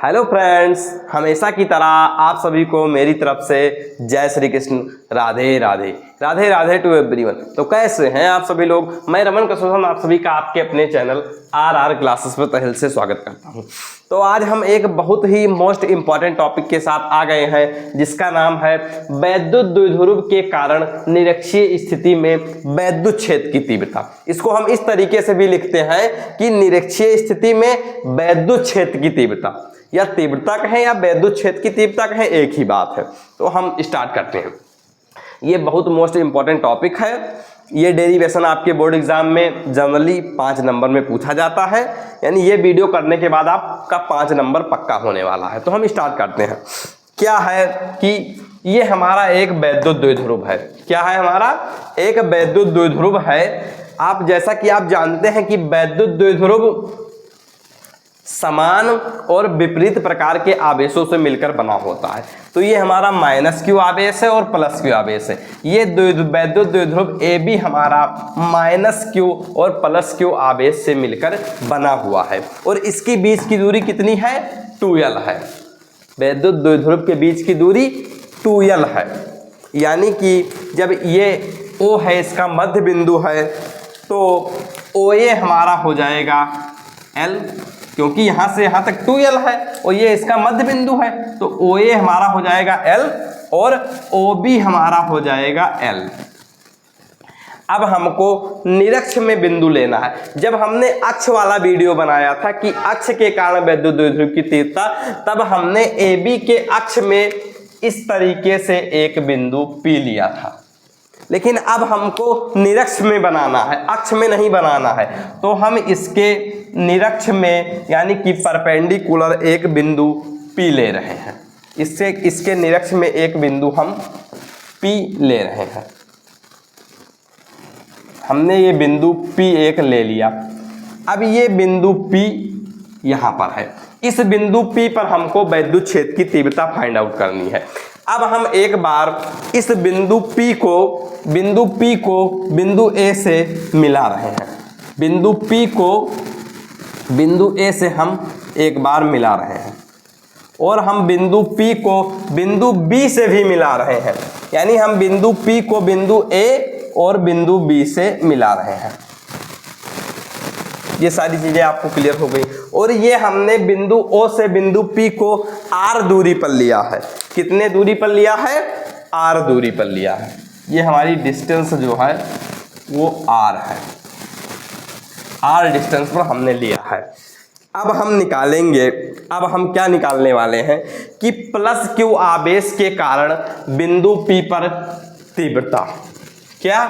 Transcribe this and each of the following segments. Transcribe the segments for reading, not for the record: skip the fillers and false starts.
Hello friends, हमेशा की तरह आप सभी को मेरी तरफ से जय श्री कृष्ण, राधे राधे, राधे राधे टू एवरीवन। तो कैसे हैं आप सभी लोग? मैं रमन कसोहन आप सभी का आपके अपने चैनल आर क्लासेस पर तहे से स्वागत करता हूं। तो आज हम एक बहुत ही मोस्ट इंपॉर्टेंट टॉपिक के साथ आ गए हैं, जिसका नाम है वैद्युत द्विध्रुव के कारण निरक्षीय स्थिति में वैद्युत क्षेत्र की तीव्रता। इसको हम इस तरीके से भी लिखते हैं कि निरक्षीय स्थिति में वैद्युत क्षेत्र की तीव्रता, या तीव्रता कहें या वैद्युत क्षेत्र की तीव्रता कहें, एक ही बात है। तो हम स्टार्ट करते हैं। ये बहुत मोस्ट इंपॉर्टेंट टॉपिक है। ये डेरिवेशन आपके बोर्ड एग्जाम में जनरली 5 नंबर में पूछा जाता है, यानी ये वीडियो करने के बाद आपका 5 नंबर पक्का होने वाला है। तो हम स्टार्ट करते हैं। क्या है कि ये हमारा एक वैद्युत द्विध्रुव है। क्या है? हमारा एक वैद्युत द्विध्रुव है। आप जैसा कि आप जानते हैं कि वैद्युत द्विध्रुव समान और विपरीत प्रकार के आवेशों से मिलकर बना होता है। तो ये हमारा माइनस क्यू आवेश है और प्लस क्यू आवेश है। ये वैद्युत द्विध्रुव ए भी हमारा माइनस क्यू और प्लस क्यू आवेश से मिलकर बना हुआ है, और इसके बीच की दूरी कितनी है? 2l है। वैद्युत द्विध्रुव के बीच की दूरी 2l है, यानी कि जब ये O है, इसका मध्य बिंदु है, तो OA हमारा हो जाएगा L, क्योंकि यहां से यहां तक 2l है और ये इसका मध्य बिंदु है, तो OA हमारा हो जाएगा L और OB हमारा हो जाएगा L। अब हमको निरक्ष में बिंदु लेना है। जब हमने अक्ष वाला वीडियो बनाया था कि अक्ष के कारण वैद्युत द्विध्रुव की तीव्रता, तब हमने AB के अक्ष में इस तरीके से एक बिंदु P लिया था। लेकिन अब हमको निरक्ष में बनाना है, अक्ष में नहीं बनाना है। तो हम इसके निरक्ष में यानी कि परपेंडिकुलर एक बिंदु P ले रहे हैं। इसके निरक्ष में एक बिंदु हम P ले रहे हैं। हमने ये बिंदु P1 ले लिया। अब ये बिंदु P यहाँ पर है। इस बिंदु P पर हमको वैद्युत क्षेत्र की तीव्रता फाइंड आउट करनी है। अब हम एक बार इस बिंदु P को बिंदु A से मिला रहे हैं। बिंदु P को बिंदु A से हम एक बार मिला रहे हैं, और हम बिंदु P को बिंदु B से भी मिला रहे हैं, यानी हम बिंदु P को बिंदु A और बिंदु B से मिला रहे हैं। ये सारी चीजें आपको क्लियर हो गई। और ये हमने बिंदु O से बिंदु P को R दूरी पर लिया है। कितने दूरी पर लिया है? R दूरी पर लिया है। ये हमारी डिस्टेंस जो है वो R है। R डिस्टेंस पर हमने लिया है। अब हम निकालेंगे, अब हम क्या निकालने वाले हैं कि प्लस क्यू आवेश के कारण बिंदु P पर तीव्रता। क्या?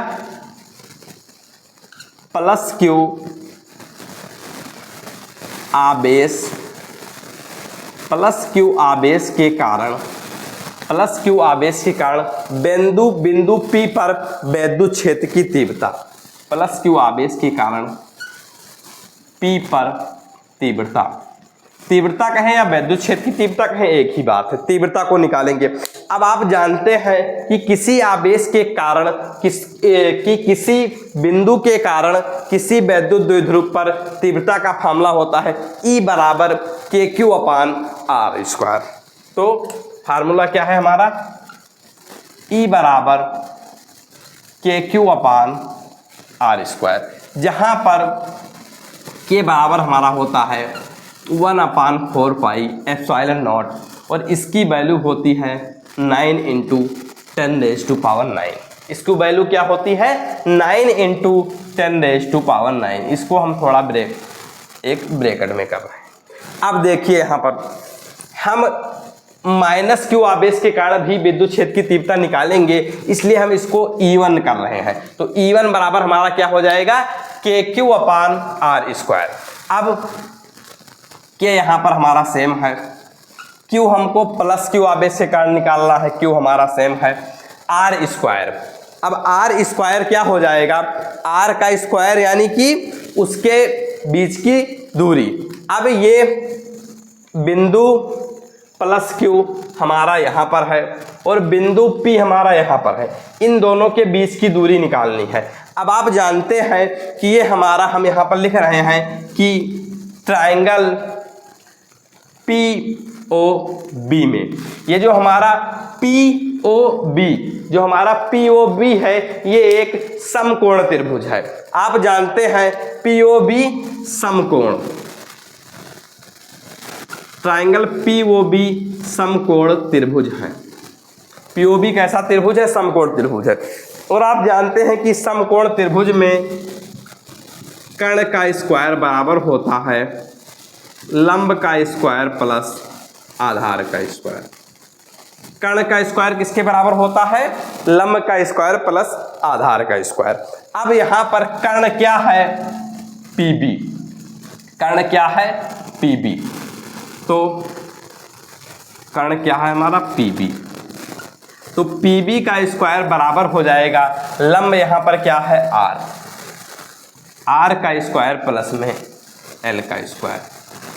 प्लस क्यू आवेश, प्लस क्यू आवेश के कारण, प्लस क्यू आवेश के कारण बिंदु P पर वैद्युत क्षेत्र की तीव्रता। प्लस क्यू आवेश के कारण P पर तीव्रता, तीव्रता कहें या वैद्युत क्षेत्र की तीव्रता कहें, एक ही बात है। तीव्रता को निकालेंगे। अब आप जानते हैं कि किसी आवेश के कारण किसी बिंदु के कारण किसी वैद्युत द्विध्रुव पर तीव्रता का फॉर्मूला होता है E बराबर KQ/R²। तो फार्मूला क्या है हमारा? E बराबर KQ/R², जहां पर K बराबर हमारा होता है 1/4πε0, और इसकी वैल्यू होती है 9 × 10⁹। इसकी वैल्यू क्या होती है? 9 × 10⁹। इसको हम थोड़ा एक ब्रैकेट में कर रहे हैं। अब देखिए यहाँ पर हम माइनस क्यू आवेश के कारण भी विद्युत क्षेत्र की तीव्रता निकालेंगे, इसलिए हम इसको E1 कर रहे हैं। तो E1 बराबर हमारा क्या हो जाएगा? KQ/R²। अब K यहाँ पर हमारा सेम है, Q हमको प्लस क्यू आवेश के कारण निकालना है, Q हमारा सेम है, R²। अब R² क्या हो जाएगा? R का स्क्वायर यानी कि उसके बीच की दूरी। अब ये बिंदु प्लस क्यू हमारा यहाँ पर है और बिंदु P हमारा यहाँ पर है। इन दोनों के बीच की दूरी निकालनी है। अब आप जानते हैं कि ये हमारा, हम यहाँ पर लिख रहे हैं कि ट्रायंगल POB में। ये जो हमारा POB, जो हमारा POB है, ये एक समकोण त्रिभुज है। आप जानते हैं POB समकोण, ट्रायंगल POB समकोण त्रिभुज है। POB कैसा त्रिभुज है? समकोण त्रिभुज है। और आप जानते हैं कि समकोण त्रिभुज में कर्ण का स्क्वायर बराबर होता है लंब का स्क्वायर प्लस आधार का स्क्वायर। कर्ण का स्क्वायर किसके बराबर होता है? लंब का स्क्वायर प्लस आधार का स्क्वायर। अब यहां पर कर्ण क्या है? PB। कर्ण क्या है? PB। तो कर्ण क्या है हमारा? PB। तो PB का स्क्वायर बराबर हो जाएगा लंब यहां पर क्या है? R का स्क्वायर प्लस में L का स्क्वायर।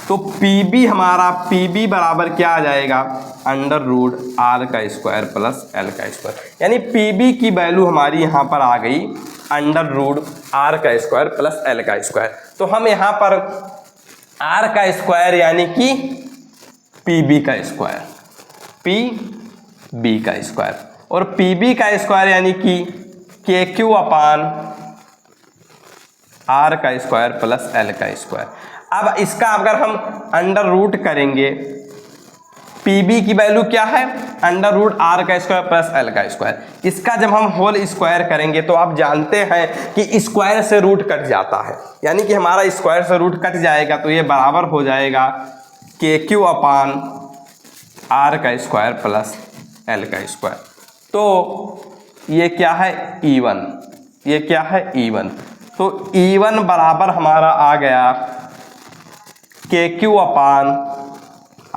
तो PB हमारा PB बराबर क्या आ जाएगा? अंडर रूट R का स्क्वायर प्लस L का स्क्वायर। यानी PB की वैल्यू हमारी यहाँ पर आ गई अंडर रूट R का स्क्वायर प्लस L का स्क्वायर। तो हम यहाँ पर R का स्क्वायर यानी कि PB का स्क्वायर, PB का स्क्वायर, और PB का स्क्वायर यानी कि KQ अपान R का स्क्वायर प्लस L का स्क्वायर। अब इसका अगर हम अंडर रूट करेंगे, PB की वैल्यू क्या है? अंडर रूट R का स्क्वायर प्लस L का स्क्वायर। इसका जब हम होल स्क्वायर करेंगे तो आप जानते हैं कि स्क्वायर से रूट कट जाता है, यानी कि हमारा स्क्वायर से रूट कट जाएगा। तो ये बराबर हो जाएगा KQ अपान R का स्क्वायर प्लस L का स्क्वायर। तो ये क्या है? E1। ये क्या है? E1। तो E1 बराबर हमारा आ गया KQ अपान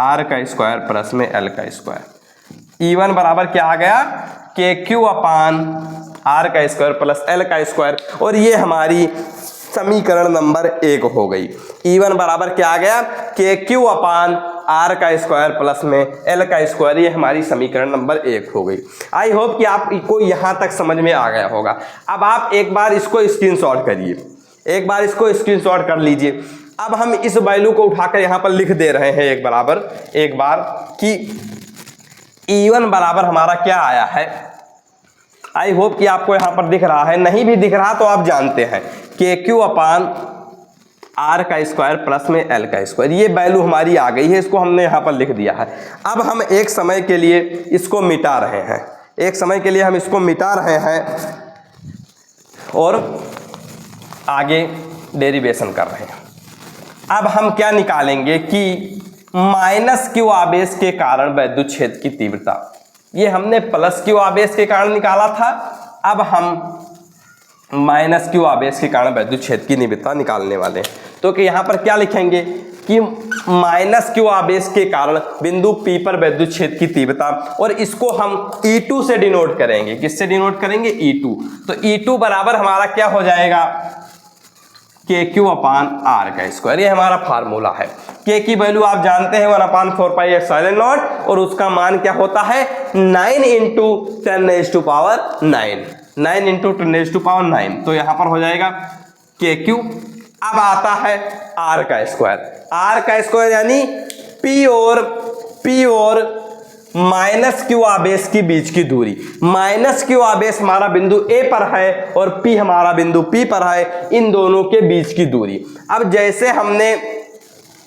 R का स्क्वायर प्लस में L का स्क्वायर। E1 बराबर क्या आ गया? KQ अपान R का स्क्वायर प्लस L का स्क्वायर। और ये हमारी समीकरण नंबर 1 हो गई। E1 बराबर क्या आ गया? KQ अपान R का स्क्वायर प्लस में L का स्क्वायर। ये हमारी समीकरण नंबर 1 हो गई। आई होप कि आपको यहाँ तक समझ में आ गया होगा। अब आप एक बार इसको स्क्रीनशॉट करिए, एक बार इसको स्क्रीनशॉट कर लीजिए। अब हम इस वैल्यू को उठाकर यहाँ पर लिख दे रहे हैं एक बार कि E1 बराबर हमारा क्या आया है। आई होप कि आपको यहाँ पर दिख रहा है। नहीं भी दिख रहा तो आप जानते हैं KQ अपान R का स्क्वायर प्लस में L का स्क्वायर। ये वैल्यू हमारी आ गई है, इसको हमने यहाँ पर लिख दिया है। अब हम एक समय के लिए इसको मिटा रहे हैं, एक समय के लिए हम इसको मिटा रहे हैं और आगे डेरिवेशन कर रहे हैं। अब हम क्या निकालेंगे कि माइनस Q आवेश के कारण वैद्युत क्षेत्र की तीव्रता, ये हमने प्लस Q आवेश के कारण निकाला था। अब हम माइनस Q आवेश के कारण वैद्युत क्षेत्र की तीव्रता निकालने वाले हैं। तो कि यहाँ पर क्या लिखेंगे कि माइनस Q आवेश के कारण बिंदु P पर वैद्युत क्षेत्र की तीव्रता, और इसको हम E2 से डिनोट करेंगे। किससे डिनोट करेंगे? E2। तो E2 बराबर हमारा क्या हो जाएगा? KQ अपान R का स्क्वायर। ये हमारा फार्मूला है। K की वैल्यू आप जानते हैं 1/4πε0, और उसका मान क्या होता है? 9 × 10⁹ 9 × 10⁹ तो यहाँ पर हो जाएगा KQ। अब आता है R का स्क्वायर। R का स्क्वायर यानी P और माइनस Q आवेश के बीच की दूरी। माइनस Q आवेश हमारा बिंदु A पर है और P हमारा बिंदु P पर है, इन दोनों के बीच की दूरी। अब जैसे हमने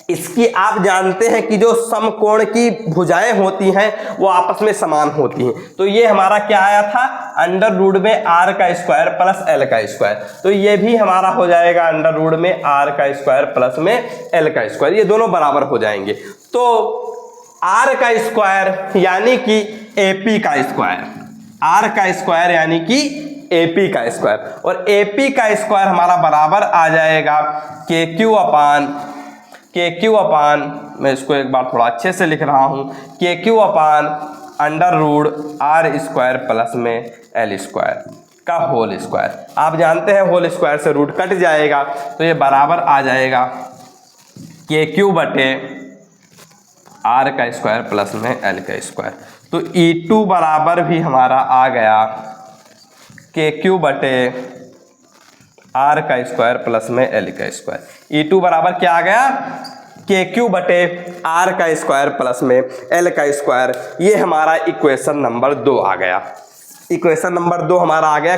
इसकी, आप जानते हैं कि जो समकोण की भुजाएं होती हैं वो आपस में समान होती हैं। तो ये हमारा क्या आया था? अंडर रूट में R का स्क्वायर प्लस L का स्क्वायर। तो ये भी हमारा हो जाएगा अंडर रूट में R का स्क्वायर प्लस में L का स्क्वायर। ये दोनों बराबर हो जाएंगे। तो R का स्क्वायर यानी कि AP का स्क्वायर, R का स्क्वायर यानी कि AP का स्क्वायर, और AP का स्क्वायर हमारा बराबर आ जाएगा KQ अपान मैं इसको एक बार थोड़ा अच्छे से लिख रहा हूं, KQ upon under root R square plus में L स्क्वायर का होल स्क्वायर। आप जानते हैं होल स्क्वायर से रूट कट जाएगा, तो ये बराबर आ जाएगा KQ बटे R का स्क्वायर प्लस में L का स्क्वायर। तो E2 बराबर भी हमारा आ गया KQ बटे R का स्क्वायर प्लस में L का स्क्वायर। E2 बराबर क्या आ गया? के क्यू बटे आर का स्क्वायर प्लस में एल का स्क्वायर। ये हमारा इक्वेशन नंबर 2 आ गया। इक्वेशन नंबर 2 हमारा आ गया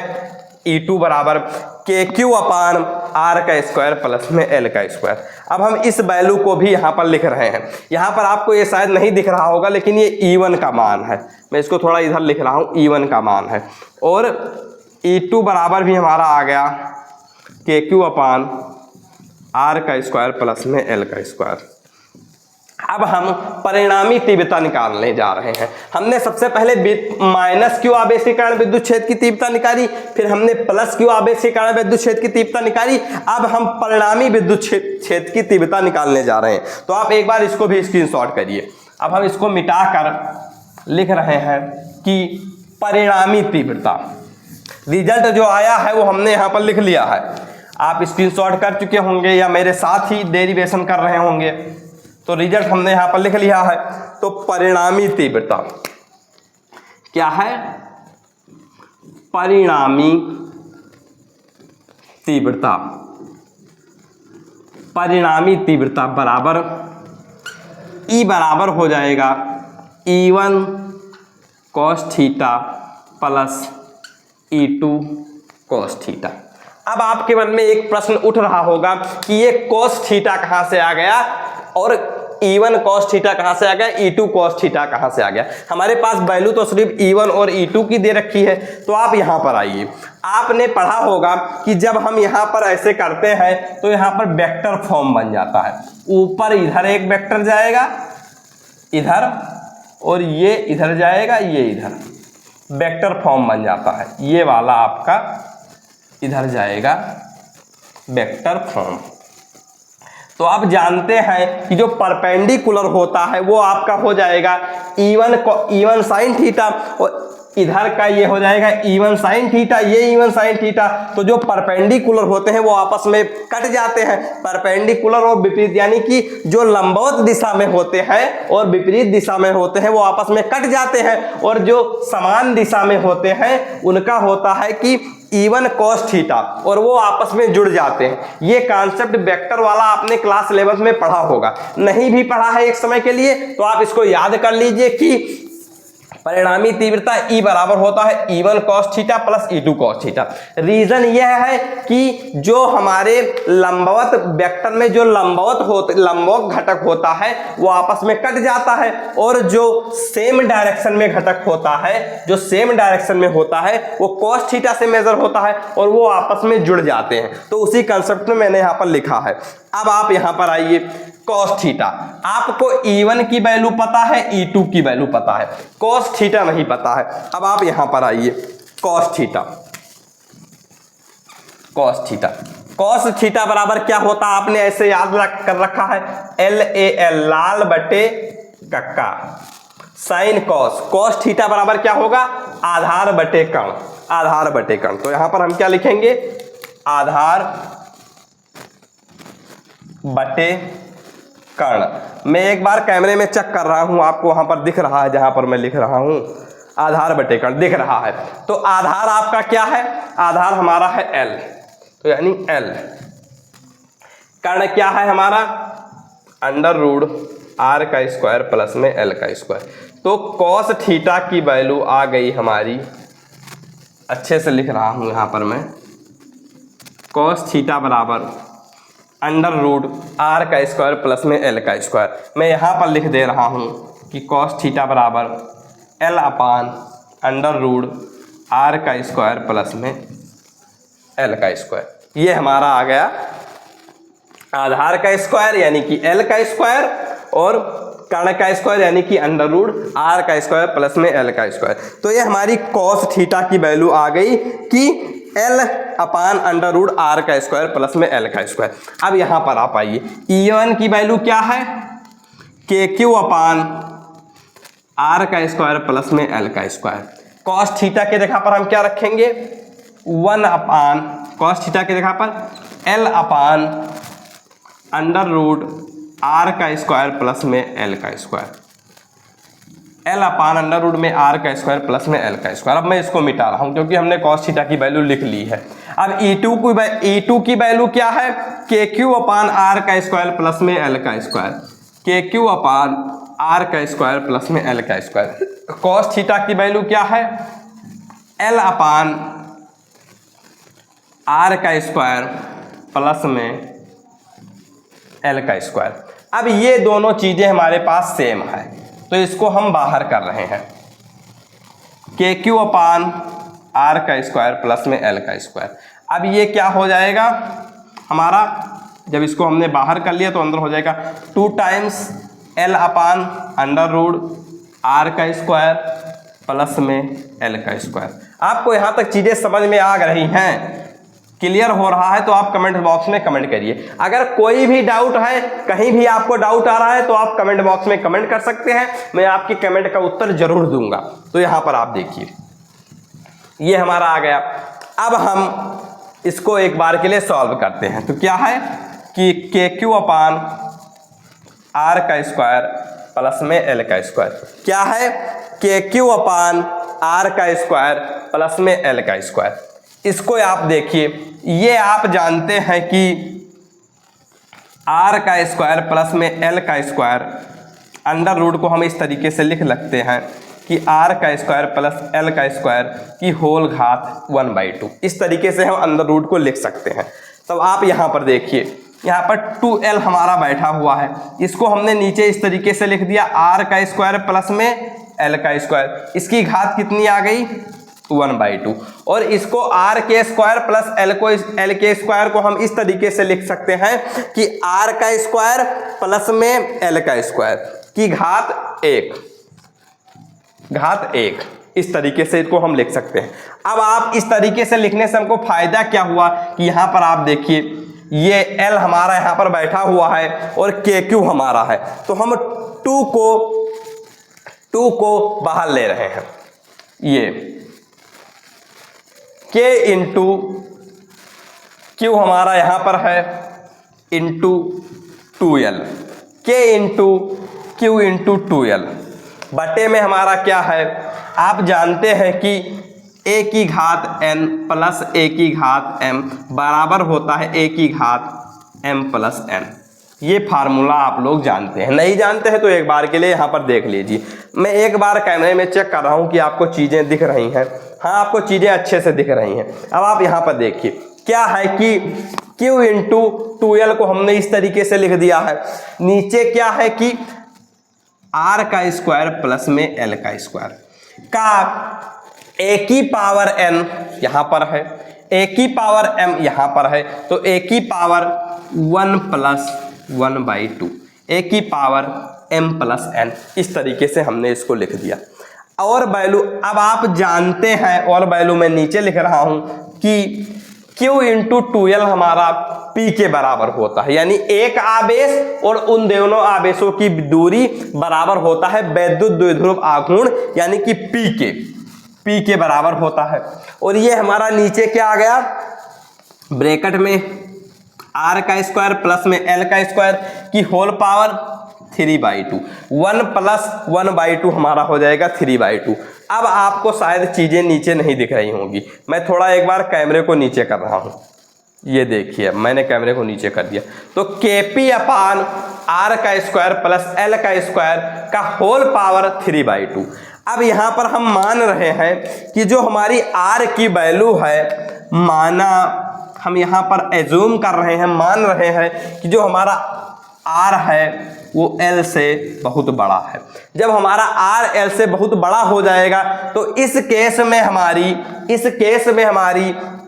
E2 बराबर के क्यू अपान आर का स्क्वायर प्लस में एल का स्क्वायर। अब हम इस वैल्यू को भी यहाँ पर लिख रहे हैं। यहाँ पर आपको ये शायद नहीं दिख रहा होगा, लेकिन ये E1 का मान है। मैं इसको थोड़ा इधर लिख रहा हूँ, E1 का मान है। और E2 बराबर भी हमारा आ गया के क्यू अपान आर का स्क्वायर प्लस में एल का स्क्वायर। अब हम परिणामी तीव्रता निकालने जा रहे हैं। हमने सबसे पहले माइनस क्यू आवेश के कारण विद्युत क्षेत्र की तीव्रता निकाली, फिर हमने प्लस क्यू आवेश के कारण विद्युत क्षेत्र की तीव्रता निकाली। अब हम परिणामी विद्युत क्षेत्र की तीव्रता निकालने जा रहे हैं। तो आप एक बार इसको भी स्क्रीनशॉट करिए। अब हम इसको मिटाकर लिख रहे हैं कि परिणामी तीव्रता। रिजल्ट जो आया है वो हमने यहाँ पर लिख लिया है। आप स्क्रीनशॉट कर चुके होंगे या मेरे साथ ही डेरिवेशन कर रहे होंगे, तो रिजल्ट हमने यहाँ पर लिख लिया है। तो परिणामी तीव्रता क्या है? परिणामी तीव्रता, परिणामी तीव्रता बराबर E बराबर हो जाएगा E1 cos theta plus E2 cos theta. अब आपके मन में एक प्रश्न उठ रहा होगा कि ये cos थीटा कहाँ से आ गया और E1 cos थीटा कहाँ से आ गया, E2 cos थीटा कहाँ से आ गया। हमारे पास वैल्यू तो सिर्फ E1 और E2 की दे रखी है। तो आप यहाँ पर आइए, आपने पढ़ा होगा कि जब हम यहाँ पर ऐसे करते हैं तो यहाँ पर वेक्टर फॉर्म बन जाता है। ऊपर इधर एक वेक्टर जाएगा इधर, और ये इधर जाएगा, ये इधर, वेक्टर फॉर्म बन जाता है। ये वाला आपका इधर जाएगा वेक्टर फॉर्म। तो आप जानते हैं कि जो परपेंडिकुलर होता है वो आपका हो जाएगा E1 साइन थीटा, और इधर का ये हो जाएगा E1 साइन थीटा, ये E1 साइन थीटा। तो जो परपेंडिकुलर होते हैं वो आपस में कट जाते हैं। परपेंडिकुलर और विपरीत, यानी कि जो लंबवत दिशा में होते हैं और विपरीत दिशा में होते हैं वो आपस में कट जाते हैं, और जो समान दिशा में होते हैं उनका होता है कि E1 cos थीटा, और वो आपस में जुड़ जाते हैं। ये कॉन्सेप्ट वेक्टर वाला आपने क्लास 11 में पढ़ा होगा, नहीं भी पढ़ा है एक समय के लिए तो आप इसको याद कर लीजिए कि परिणामी तीव्रता E बराबर होता है E1 cos theta plus E2 cos theta. Reason यह है कि जो हमारे लंबवत वेक्टर में जो लंबवत घटक होता है वो आपस में कट जाता है, और जो सेम डायरेक्शन में घटक होता है, जो सेम डायरेक्शन में होता है वो cos थीटा से मेजर होता है और वो आपस में जुड़ जाते हैं। तो उसी कंसेप्ट में मैंने यहाँ पर लिखा है। अब आप यहाँ पर आइए, cos थीटा, आपको E1 की वैल्यू पता है, E2 की वैल्यू पता है, cos थीटा नहीं पता है। अब आप यहां पर आइए, cos theta, cos theta, cos theta बराबर क्या होता है आपने ऐसे याद कर रखा है, LAL, लाल बटे कक्का, साइन cos थीटा बराबर क्या होगा, आधार बटे कर्ण, आधार बटे कर्ण। तो यहां पर हम क्या लिखेंगे, आधार बटे कर्ण। मैं एक बार कैमरे में चेक कर रहा हूं, आपको वहां पर दिख रहा है जहां पर मैं लिख रहा हूं, आधार बटे कर्ण दिख रहा है। तो आधार आपका क्या है, आधार हमारा है L, तो यानी L। कर्ण क्या है हमारा, अंडर रूट R का स्क्वायर प्लस में L का स्क्वायर। तो cos थीटा की वैल्यू आ गई हमारी, अच्छे से लिख रहा हूं यहां पर मैं, cos थीटा बराबर अंडर रूट R का स्क्वायर प्लस में L का स्क्वायर। मैं यहाँ पर लिख दे रहा हूँ कि cos थीटा बराबर L upon under root R का स्क्वायर प्लस में L का स्क्वायर। ये हमारा आ गया आधार का स्क्वायर यानी कि L का स्क्वायर, और कर्ण का स्क्वायर यानी कि अंडर रूट R का स्क्वायर प्लस में L का स्क्वायर। तो ये हमारी cos थीटा की वैल्यू आ गई कि L upon under root R का स्क्वायर प्लस में L का स्क्वायर। अब यहां पर आप आइए, E1 की वैल्यू क्या है, KQ अपान R का स्क्वायर प्लस में L का स्क्वायर। cos थीटा के जगह पर हम क्या रखेंगे, 1 अपान, cos थीटा के जगह पर L upon under root R का स्क्वायर प्लस में L का square, L upon under root में R का स्क्वायर प्लस में L का स्क्वायर। अब मैं इसको मिटा रहा हूं क्योंकि हमने cos थीटा की वैल्यू लिख ली है। अब E2 की वैल्यू क्या है, KQ अपान R का स्क्वायर प्लस में L का स्क्वायर, KQ अपान R का स्क्वायर प्लस में L का स्क्वायर। कॉस थीटा की वैल्यू क्या है, L अपान R का स्क्वायर प्लस में L का स्क्वायर। अब ये दोनों चीजें हमारे पास सेम है तो इसको हम बाहर कर रहे हैं, KQ अपान R का स्क्वायर प्लस में L का स्क्वायर। अब ये क्या हो जाएगा हमारा, जब इसको हमने बाहर कर लिया तो अंदर हो जाएगा 2 times L upon under root R का स्क्वायर प्लस में L का स्क्वायर। आपको यहाँ तक चीज़ें समझ में आ रही हैं, क्लियर हो रहा है तो आप कमेंट बॉक्स में कमेंट करिए। अगर कोई भी डाउट है, कहीं भी आपको डाउट आ रहा है तो आप कमेंट बॉक्स में कमेंट कर सकते हैं, मैं आपकी कमेंट का उत्तर जरूर दूंगा। तो यहाँ पर आप देखिए ये हमारा आ गया। अब हम इसको एक बार के लिए सॉल्व करते हैं। तो क्या है कि KQ अपान R का स्क्वायर प्लस में L का स्क्वायर, क्या है KQ अपान R का स्क्वायर प्लस में L का स्क्वायर। इसको आप देखिए, ये आप जानते हैं कि R का स्क्वायर प्लस में L का स्क्वायर, अंडर रूट को हम इस तरीके से लिख सकते हैं कि R का स्क्वायर प्लस L का स्क्वायर की होल घात 1/2। इस तरीके से हम अंडर रूट को लिख सकते हैं। तब आप यहाँ पर देखिए, यहाँ पर 2L हमारा बैठा हुआ है, इसको हमने नीचे इस तरीके से लिख दिया R का स्क्वायर प्लस में L का स्क्वायर। इसकी घात कितनी आ गई, 1/2। और इसको R के स्क्वायर प्लस L के स्क्वायर को हम इस तरीके से लिख सकते हैं कि R का स्क्वायर प्लस में L का स्क्वायर की घात 1। इस तरीके से इसको हम लिख सकते हैं। अब आप इस तरीके से लिखने से हमको फायदा क्या हुआ कि यहाँ पर आप देखिए ये L हमारा यहाँ पर बैठा हुआ है और KQ हमारा है, तो हम 2 को बाहर ले रहे हैं। ये K इंटू Q हमारा यहाँ पर है into 2L, K into Q into 2L बटे में हमारा क्या है, आप जानते हैं कि A की घात N प्लस A की घात M बराबर होता है A की घात M प्लस N। ये फार्मूला आप लोग जानते हैं, नहीं जानते हैं तो एक बार के लिए यहाँ पर देख लीजिए। मैं एक बार कैमरे में चेक कर रहा हूँ कि आपको चीज़ें दिख रही हैं। हाँ, आपको चीज़ें अच्छे से दिख रही हैं। अब आप यहाँ पर देखिए क्या है कि Q इंटू 2L को हमने इस तरीके से लिख दिया है। नीचे क्या है कि R का स्क्वायर प्लस में L का स्क्वायर का A की पावर N यहाँ पर है, A की पावर M यहाँ पर है, तो A की पावर 1 प्लस 1/2, A की पावर M प्लस N। इस तरीके से हमने इसको लिख दिया। और वैल्यू अब आप जानते हैं, और वैल्यू मैं नीचे लिख रहा हूं कि Q इंटू 2L हमारा P के बराबर होता है, यानी एक आवेश और उन दोनों आवेशों की दूरी बराबर होता है वैद्युत द्विध्रुव आघूर्ण, यानी कि P के बराबर होता है। और ये हमारा नीचे क्या आ गया, ब्रैकेट में R का स्क्वायर प्लस में L का स्क्वायर की होल पावर 3/2, 1 प्लस 1/2 हमारा हो जाएगा 3/2। अब आपको शायद चीज़ें नीचे नहीं दिख रही होंगी, मैं थोड़ा एक बार कैमरे को नीचे कर रहा हूँ। ये देखिए मैंने कैमरे को नीचे कर दिया, तो KP अपान R का स्क्वायर प्लस L का स्क्वायर का होल पावर 3/2। अब यहाँ पर हम मान रहे हैं कि जो हमारी R की वैल्यू है, माना हम यहाँ पर एज्यूम कर रहे हैं, मान रहे हैं कि जो हमारा R है वो L से बहुत बड़ा है। जब हमारा R L से बहुत बड़ा हो जाएगा तो इस केस में हमारी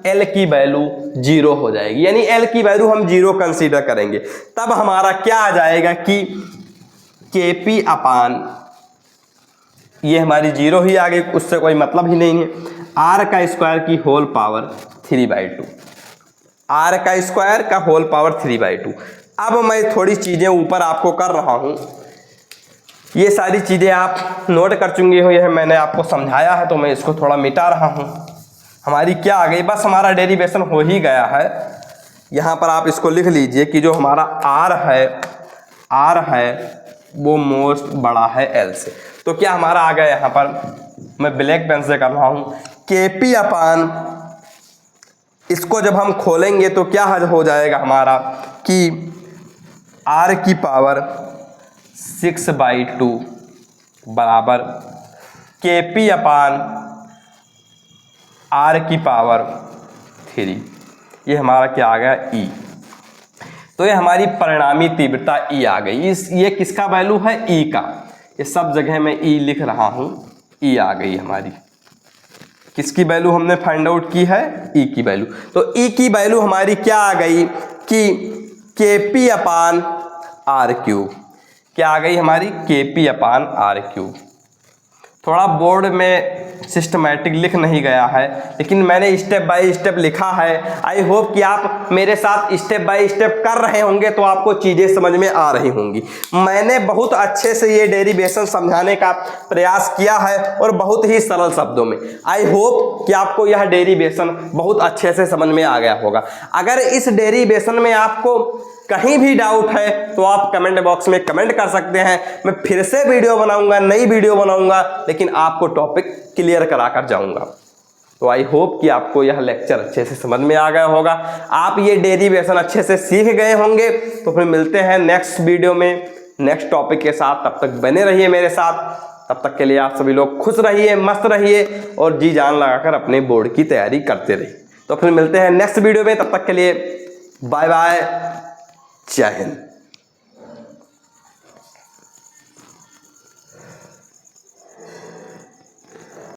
L की वैल्यू 0 हो जाएगी, यानी L की वैल्यू हम 0 कंसीडर करेंगे। तब हमारा क्या आ जाएगा कि KP अपान, ये हमारी 0 ही आ गई, उससे कोई मतलब ही नहीं है, R का स्क्वायर की होल पावर 3/2, R का स्क्वायर का होल पावर 3/2। अब मैं थोड़ी चीज़ें ऊपर आपको कर रहा हूँ, ये सारी चीज़ें आप नोट कर चुके हो, यह मैंने आपको समझाया है, तो मैं इसको थोड़ा मिटा रहा हूँ। हमारी क्या आ गई, बस हमारा डेरिवेशन हो ही गया है। यहाँ पर आप इसको लिख लीजिए कि जो हमारा R है वो मोस्ट बड़ा है L से। तो क्या हमारा आ गया, यहाँ पर मैं ब्लैक पेन से कर रहा हूँ, KP अपान इसको जब हम खोलेंगे तो क्या हो जाएगा हमारा कि r की पावर 6/2 बराबर kp अपान r की पावर 3। ये हमारा क्या आ गया E। तो ये हमारी परिणामी तीव्रता E आ गई। ये किसका वैल्यू है? E का। ये सब जगह मैं E लिख रहा हूँ। E आ गई हमारी। किसकी वैल्यू हमने फाइंड आउट की है? E की वैल्यू। तो E की वैल्यू हमारी क्या आ गई कि kp अपान r क्यूब। क्या आ गई हमारी? kp अपान r क्यूब। थोड़ा बोर्ड में सिस्टमैटिक लिख नहीं गया है, लेकिन मैंने स्टेप बाय स्टेप लिखा है। आई होप कि आप मेरे साथ स्टेप बाय स्टेप कर रहे होंगे तो आपको चीज़ें समझ में आ रही होंगी। मैंने बहुत अच्छे से ये डेरिवेशन समझाने का प्रयास किया है और बहुत ही सरल शब्दों में। आई होप कि आपको यह डेरिवेशन बहुत अच्छे से समझ में आ गया होगा। अगर इस डेरिवेशन में आपको कहीं भी डाउट है तो आप कमेंट बॉक्स में कमेंट कर सकते हैं। मैं फिर से वीडियो बनाऊंगा, नई वीडियो बनाऊंगा, लेकिन आपको टॉपिक क्लियर करा कर जाऊंगा। तो आई होप कि आपको यह लेक्चर अच्छे से समझ में आ गया होगा। आप ये डेरिवेशन अच्छे से सीख गए होंगे। तो फिर मिलते हैं नेक्स्ट वीडियो में नेक्स्ट टॉपिक के साथ। तब तक बने रहिए मेरे साथ। तब तक के लिए आप सभी लोग खुश रहिए, मस्त रहिए और जी जान लगाकर अपने बोर्ड की तैयारी करते रहिए। तो फिर मिलते हैं नेक्स्ट वीडियो में। तब तक के लिए बाय बाय, जय हिंद।